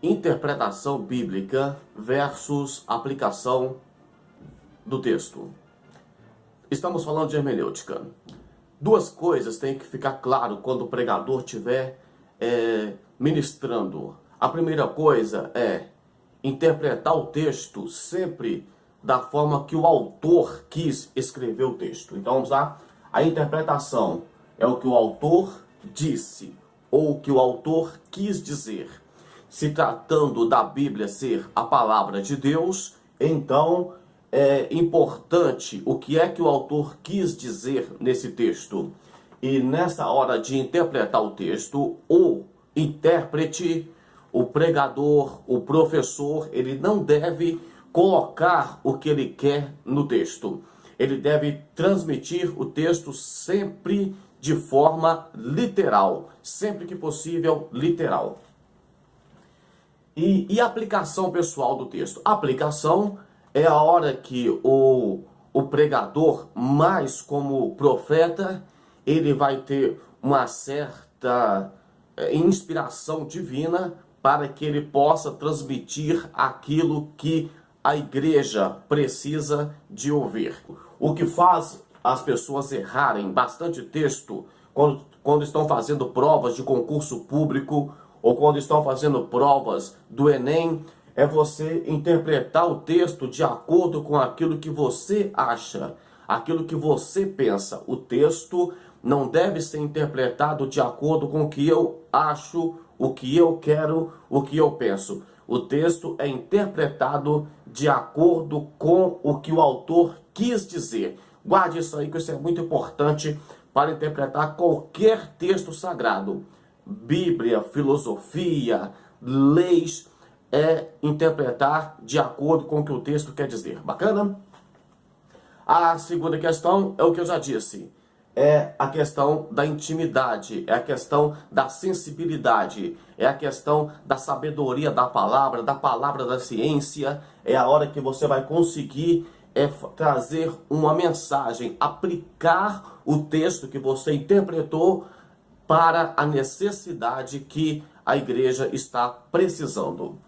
Interpretação bíblica versus aplicação do texto. Estamos falando de hermenêutica. Duas coisas têm que ficar claro quando o pregador estiver ministrando. A primeira coisa é interpretar o texto sempre da forma que o autor quis escrever o texto. Então vamos lá. A interpretação é o que o autor disse ou o que o autor quis dizer. Se tratando da Bíblia ser a palavra de Deus, então é importante o que é que o autor quis dizer nesse texto. E nessa hora de interpretar o texto, o intérprete, o pregador, o professor, ele não deve colocar o que ele quer no texto. Ele deve transmitir o texto sempre de forma literal, sempre que possível, literal. E a aplicação pessoal do texto? A aplicação é a hora que o pregador, mais como profeta, ele vai ter uma certa inspiração divina para que ele possa transmitir aquilo que a igreja precisa de ouvir. O que faz as pessoas errarem bastante texto quando estão fazendo provas de concurso público ou quando estão fazendo provas do Enem, é você interpretar o texto de acordo com aquilo que você acha, aquilo que você pensa. O texto não deve ser interpretado de acordo com o que eu acho, o que eu quero, o que eu penso. O texto é interpretado de acordo com o que o autor quis dizer. Guarde isso aí, que isso é muito importante para interpretar qualquer texto sagrado. Bíblia, filosofia, leis, é interpretar de acordo com o que o texto quer dizer. Bacana? A segunda questão é o que eu já disse. É a questão da intimidade, é a questão da sensibilidade, é a questão da sabedoria da palavra da ciência. É a hora que você vai conseguir trazer uma mensagem, aplicar o texto que você interpretou para a necessidade que a igreja está precisando.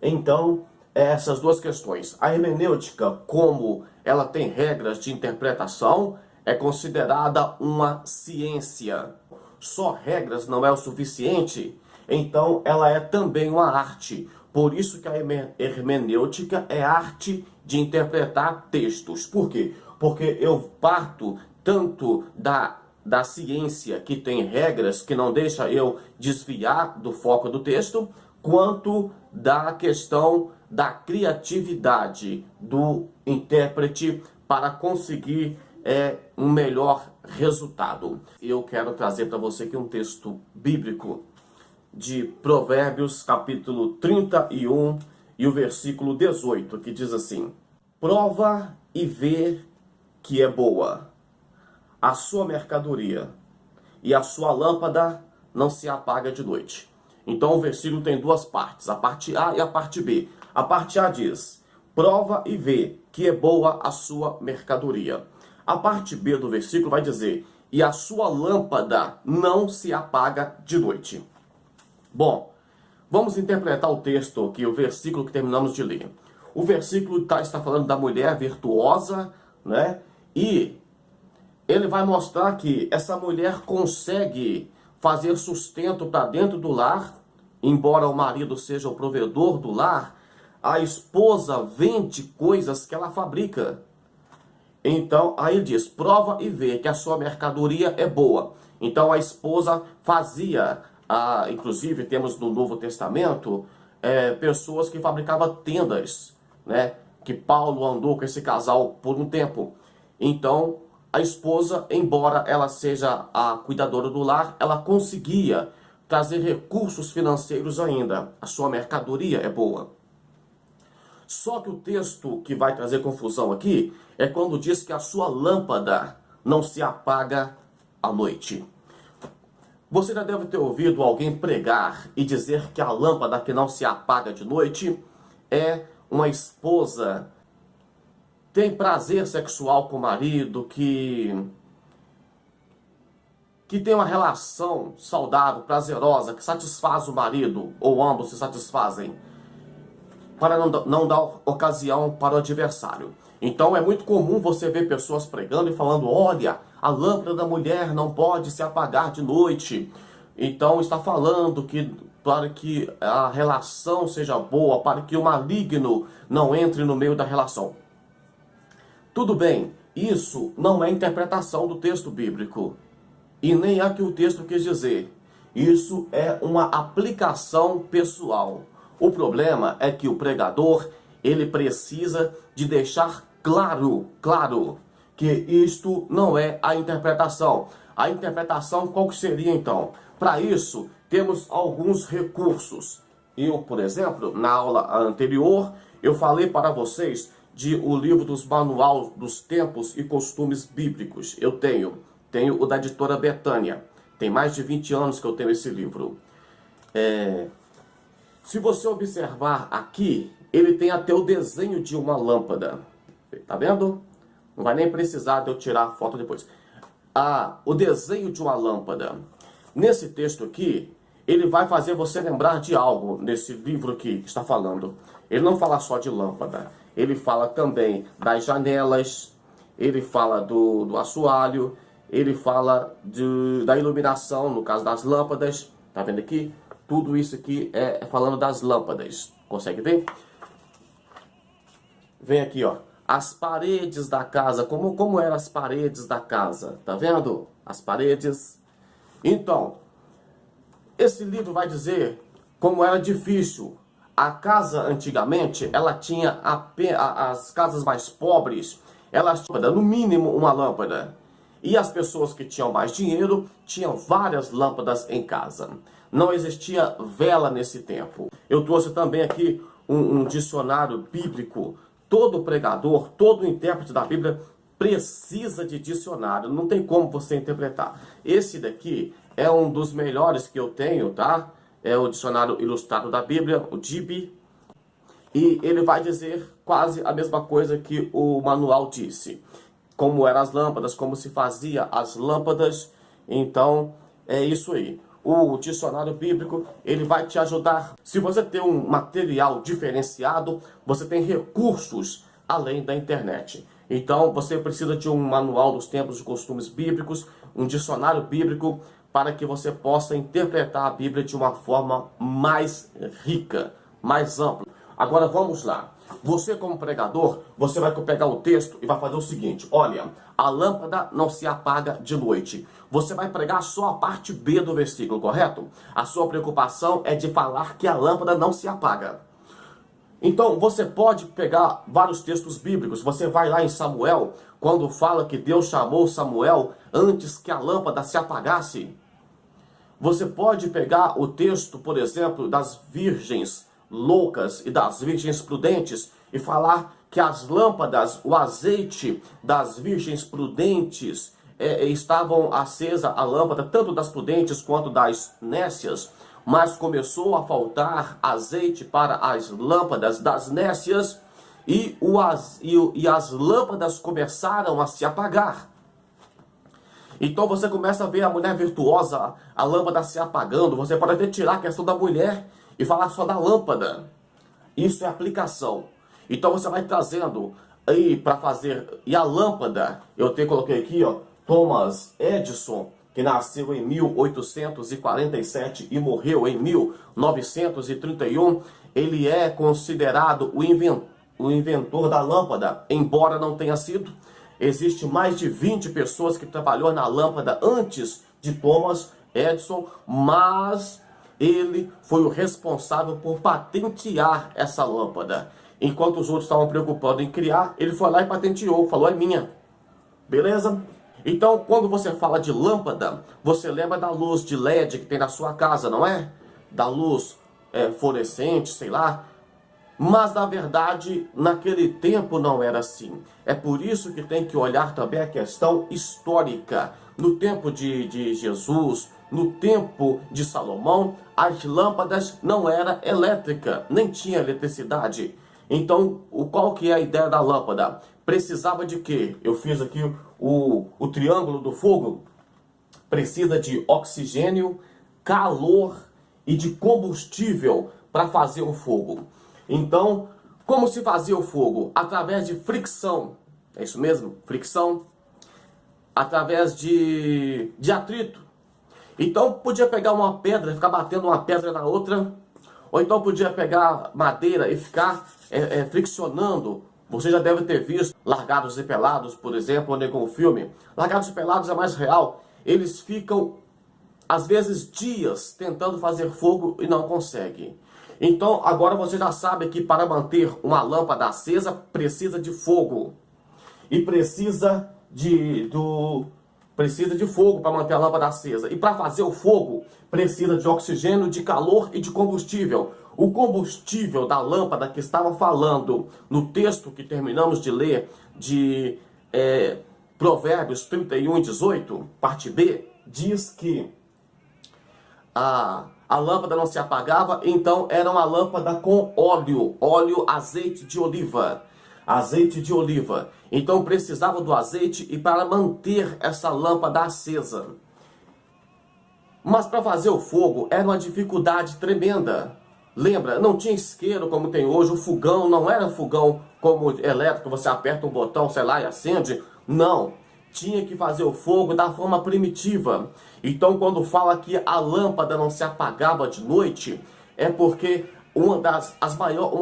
Então, essas duas questões. A hermenêutica, como ela tem regras de interpretação, é considerada uma ciência. Só regras não é o suficiente, então ela é também uma arte. Por isso que a hermenêutica é arte de interpretar textos. Por quê? Porque eu parto tanto da ciência, que tem regras que não deixa eu desviar do foco do texto, quanto da questão da criatividade do intérprete para conseguir um melhor resultado. Eu quero trazer para você aqui um texto bíblico de Provérbios, capítulo 31 e o versículo 18, que diz assim: prova e vê que é boa a sua mercadoria, e a sua lâmpada não se apaga de noite. Então o versículo tem duas partes, a parte A e a parte B. A parte A diz: prova e vê que é boa a sua mercadoria. A parte B do versículo vai dizer: e a sua lâmpada não se apaga de noite. Bom, vamos interpretar o texto aqui, o versículo que terminamos de ler. O versículo está falando da mulher virtuosa, né? E ele vai mostrar que essa mulher consegue fazer sustento para dentro do lar, embora o marido seja o provedor do lar, a esposa vende coisas que ela fabrica. Então, aí ele diz: prova e vê que a sua mercadoria é boa. Então a esposa fazia, inclusive temos no Novo Testamento, pessoas que fabricavam tendas, né? Que Paulo andou com esse casal por um tempo. Então, a esposa, embora ela seja a cuidadora do lar, ela conseguia trazer recursos financeiros ainda. A sua mercadoria é boa. Só que o texto que vai trazer confusão aqui é quando diz que a sua lâmpada não se apaga à noite. Você já deve ter ouvido alguém pregar e dizer que a lâmpada que não se apaga de noite é uma esposa tem prazer sexual com o marido, que que tem uma relação saudável, prazerosa, que satisfaz o marido, ou ambos se satisfazem, para não dar ocasião para o adversário. Então é muito comum você ver pessoas pregando e falando, olha, a lâmpada da mulher não pode se apagar de noite. Então está falando que para que a relação seja boa, para que o maligno não entre no meio da relação. Tudo bem, isso não é interpretação do texto bíblico. E nem é o que o texto quis dizer. Isso é uma aplicação pessoal. O problema é que o pregador, ele precisa de deixar claro que isto não é a interpretação. A interpretação qual que seria então? Para isso, temos alguns recursos. Eu, por exemplo, na aula anterior, eu falei para vocês de o livro dos Manual dos Tempos e Costumes Bíblicos. Eu tenho o da editora Betânia. Tem mais de 20 anos que eu tenho esse livro. Se você observar aqui, ele tem até o desenho de uma lâmpada. Tá vendo? Não vai nem precisar de eu tirar a foto depois. O desenho de uma lâmpada. Nesse texto aqui, ele vai fazer você lembrar de algo nesse livro aqui que está falando. Ele não fala só de lâmpada. Ele fala também das janelas. Ele fala do assoalho. Ele fala da iluminação, no caso das lâmpadas. Tá vendo aqui? Tudo isso aqui é falando das lâmpadas. Consegue ver? Vem aqui, ó. As paredes da casa. Como eram as paredes da casa? Tá vendo? As paredes. Então, esse livro vai dizer como era difícil. A casa, antigamente, ela tinha as casas mais pobres, elas tinham, no mínimo, uma lâmpada. E as pessoas que tinham mais dinheiro, tinham várias lâmpadas em casa. Não existia vela nesse tempo. Eu trouxe também aqui um dicionário bíblico. Todo pregador, todo intérprete da Bíblia precisa de dicionário. Não tem como você interpretar. Esse daqui é um dos melhores que eu tenho, tá? É o Dicionário Ilustrado da Bíblia, o DIB. E ele vai dizer quase a mesma coisa que o manual disse. Como eram as lâmpadas, como se fazia as lâmpadas. Então, é isso aí. O dicionário bíblico, ele vai te ajudar. Se você tem um material diferenciado, você tem recursos além da internet. Então, você precisa de um manual dos tempos e costumes bíblicos, um dicionário bíblico, para que você possa interpretar a Bíblia de uma forma mais rica, mais ampla. Agora, vamos lá. Você, como pregador, você vai pegar o texto e vai fazer o seguinte. Olha, a lâmpada não se apaga de noite. Você vai pregar só a parte B do versículo, correto? A sua preocupação é de falar que a lâmpada não se apaga. Então, você pode pegar vários textos bíblicos. Você vai lá em Samuel, quando fala que Deus chamou Samuel antes que a lâmpada se apagasse. Você pode pegar o texto, por exemplo, das virgens loucas e das virgens prudentes e falar que as lâmpadas, o azeite das virgens prudentes estavam acesa a lâmpada, tanto das prudentes quanto das nécias, mas começou a faltar azeite para as lâmpadas das nécias e as lâmpadas começaram a se apagar. Então você começa a ver a mulher virtuosa, a lâmpada se apagando. Você pode até tirar a questão da mulher e falar só da lâmpada. Isso é aplicação. Então você vai trazendo aí para fazer. E a lâmpada, coloquei aqui, ó, Thomas Edison, que nasceu em 1847 e morreu em 1931. Ele é considerado o inventor da lâmpada, embora não tenha sido. Existe mais de 20 pessoas que trabalhou na lâmpada antes de Thomas Edison, mas ele foi o responsável por patentear essa lâmpada. Enquanto os outros estavam preocupados em criar, ele foi lá e patenteou, falou, é minha. Beleza? Então, quando você fala de lâmpada, você lembra da luz de LED que tem na sua casa, não é? Da luz fluorescente, sei lá. Mas, na verdade, naquele tempo não era assim. É por isso que tem que olhar também a questão histórica. No tempo de Jesus, no tempo de Salomão, as lâmpadas não eram elétricas, nem tinha eletricidade. Então, qual que é a ideia da lâmpada? Precisava de quê? Eu fiz aqui o triângulo do fogo. precisa de oxigênio, calor e de combustível para fazer o fogo. Então, como se fazia o fogo? Através de fricção. É isso mesmo? Fricção. Através de atrito. Então podia pegar uma pedra e ficar batendo uma pedra na outra. Ou então podia pegar madeira e ficar friccionando. Você já deve ter visto Largados e Pelados, por exemplo, onde com o filme. Largados e Pelados é mais real. Eles ficam, às vezes, dias tentando fazer fogo e não conseguem. Então, agora você já sabe que para manter uma lâmpada acesa, precisa de fogo. E precisa de fogo para manter a lâmpada acesa. E para fazer o fogo, precisa de oxigênio, de calor e de combustível. O combustível da lâmpada que estava falando no texto que terminamos de ler, de Provérbios 31:18, parte B, diz que a lâmpada não se apagava, então era uma lâmpada com óleo, azeite de oliva. Azeite de oliva. Então precisava do azeite e para manter essa lâmpada acesa. Mas para fazer o fogo era uma dificuldade tremenda. Lembra, não tinha isqueiro como tem hoje, o fogão não era fogão como elétrico, você aperta um botão, sei lá, e acende. Não, tinha que fazer o fogo da forma primitiva. Então quando fala que a lâmpada não se apagava de noite, é porque uma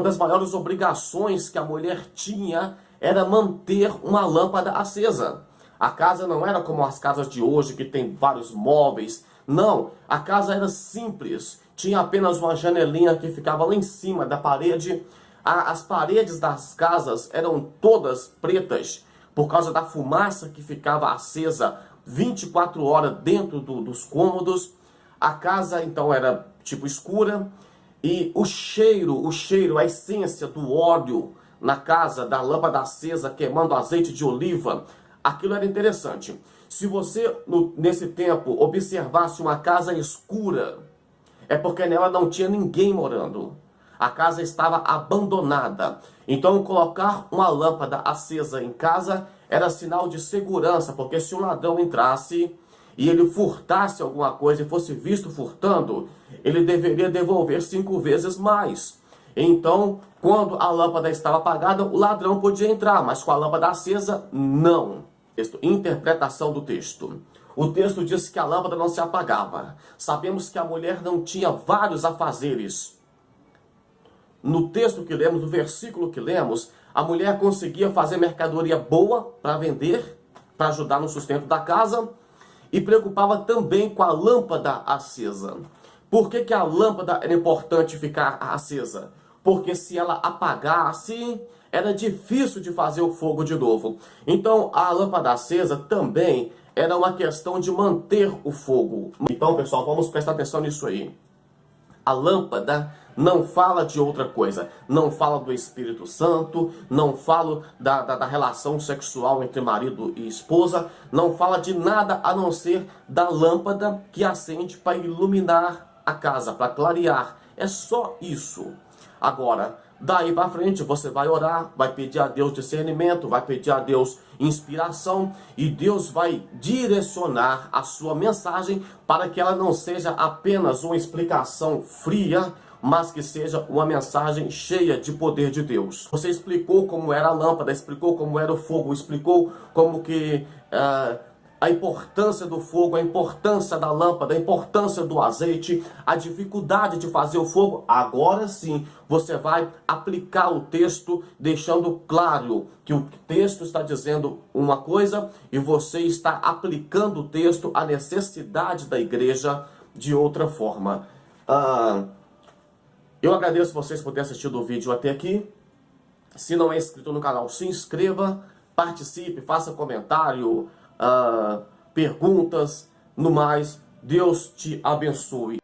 das maiores obrigações que a mulher tinha era manter uma lâmpada acesa. A casa não era como as casas de hoje, que tem vários móveis. Não, a casa era simples. Tinha apenas uma janelinha que ficava lá em cima da parede. As paredes das casas eram todas pretas, por causa da fumaça que ficava acesa 24 horas dentro dos cômodos. A casa, então, era tipo escura. E o cheiro, a essência do óleo na casa, da lâmpada acesa, queimando azeite de oliva, aquilo era interessante. Se você, nesse tempo, observasse uma casa escura, é porque nela não tinha ninguém morando. A casa estava abandonada. Então, colocar uma lâmpada acesa em casa era sinal de segurança, porque se um ladrão entrasse e ele furtasse alguma coisa e fosse visto furtando, ele deveria devolver 5 vezes mais. Então, quando a lâmpada estava apagada, o ladrão podia entrar, mas com a lâmpada acesa, não. Interpretação do texto. O texto diz que a lâmpada não se apagava. Sabemos que a mulher não tinha vários afazeres. No texto que lemos, no versículo que lemos, a mulher conseguia fazer mercadoria boa para vender, para ajudar no sustento da casa, e preocupava também com a lâmpada acesa. Por que a lâmpada era importante ficar acesa? Porque se ela apagasse, era difícil de fazer o fogo de novo. Então a lâmpada acesa também era uma questão de manter o fogo. Então, pessoal, vamos prestar atenção nisso aí. A lâmpada não fala de outra coisa. Não fala do Espírito Santo, não fala da relação sexual entre marido e esposa, não fala de nada a não ser da lâmpada que acende para iluminar a casa, para clarear. É só isso. Agora, daí para frente você vai orar, vai pedir a Deus discernimento, vai pedir a Deus inspiração, e Deus vai direcionar a sua mensagem para que ela não seja apenas uma explicação fria, mas que seja uma mensagem cheia de poder de Deus. Você explicou como era a lâmpada, explicou como era o fogo, explicou como que a importância do fogo, a importância da lâmpada, a importância do azeite, a dificuldade de fazer o fogo. Agora sim, você vai aplicar o texto, deixando claro que o texto está dizendo uma coisa e você está aplicando o texto à necessidade da igreja de outra forma. Eu agradeço vocês por terem assistido o vídeo até aqui. Se não é inscrito no canal, se inscreva, participe, faça comentário, perguntas, no mais. Deus te abençoe.